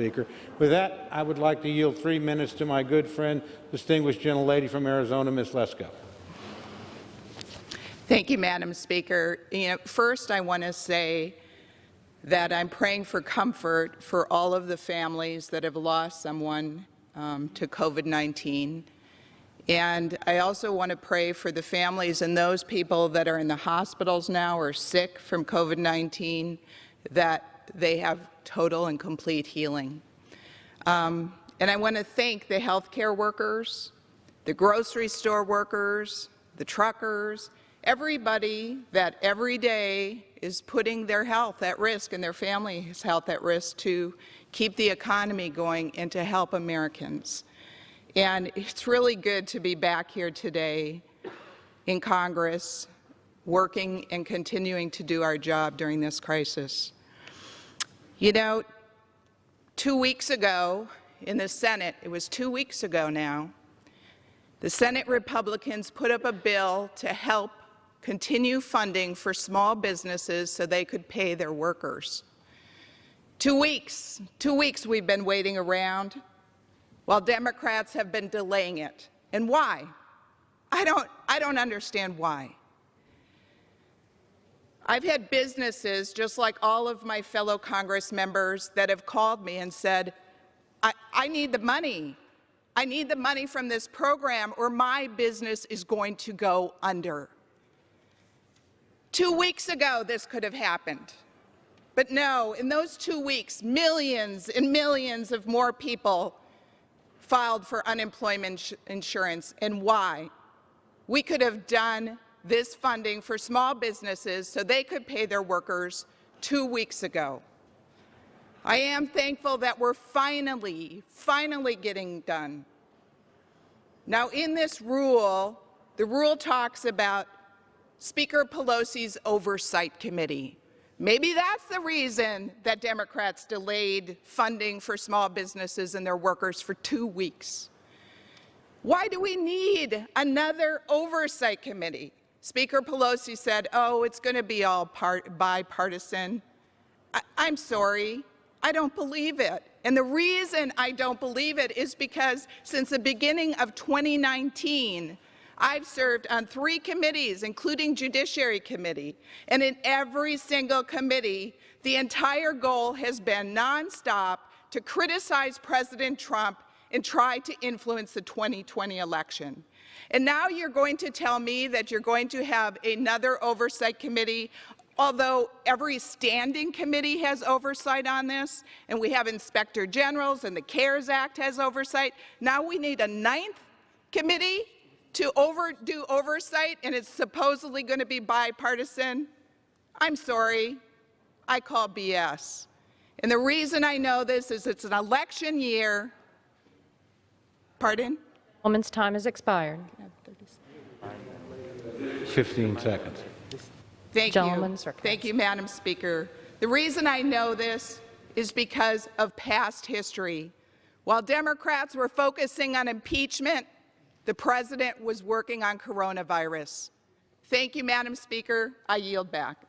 Speaker. With that, I would like to yield 3 minutes to my good friend, distinguished gentlelady from Arizona, Ms. Lesko. Thank you, Madam Speaker. First, I want to say that I'm praying for comfort for all of the families that have lost someone to COVID-19. And I also want to pray for the families and those people that are in the hospitals now or sick from COVID-19, that they have total and complete healing. And I want to thank the healthcare workers, the grocery store workers, the truckers, everybody that every day is putting their health at risk and their family's health at risk to keep the economy going and to help Americans. And it's really good to be back here today in Congress, working and continuing to do our job during this crisis. 2 weeks ago in the Senate, it was 2 weeks ago now, the Senate Republicans put up a bill to help continue funding for small businesses so they could pay their workers. 2 weeks we've been waiting around while Democrats have been delaying it. And why? I don't understand why. I've had businesses, just like all of my fellow Congress members, that have called me and said, I need the money. I need the money from this program or my business is going to go under. 2 weeks ago, this could have happened. But no, in those 2 weeks, millions and millions of more people filed for unemployment insurance. And why? We could have done this funding for small businesses so they could pay their workers 2 weeks ago. I am thankful that we're finally getting done. Now, in this rule, the rule talks about Speaker Pelosi's Oversight Committee. Maybe that's the reason that Democrats delayed funding for small businesses and their workers for 2 weeks. Why do we need another Oversight Committee? Speaker Pelosi said, oh, it's going to be all bipartisan. I'm sorry. I don't believe it. And the reason I don't believe it is because since the beginning of 2019, I've served on 3 committees, including Judiciary Committee. And in every single committee, the entire goal has been nonstop to criticize President Trump and try to influence the 2020 election. And now you're going to tell me that you're going to have another Oversight Committee, although every standing committee has oversight on this, and we have Inspector Generals and the CARES Act has oversight. Now we need a 9th committee to do oversight, and it's supposedly going to be bipartisan. I'm sorry. I call BS. And the reason I know this is it's an election year. Pardon? Woman's time has expired. 15 seconds. Thank Gentleman's you. circus. Thank you, Madam Speaker. The reason I know this is because of past history. While Democrats were focusing on impeachment, the President was working on coronavirus. Thank you, Madam Speaker. I yield back.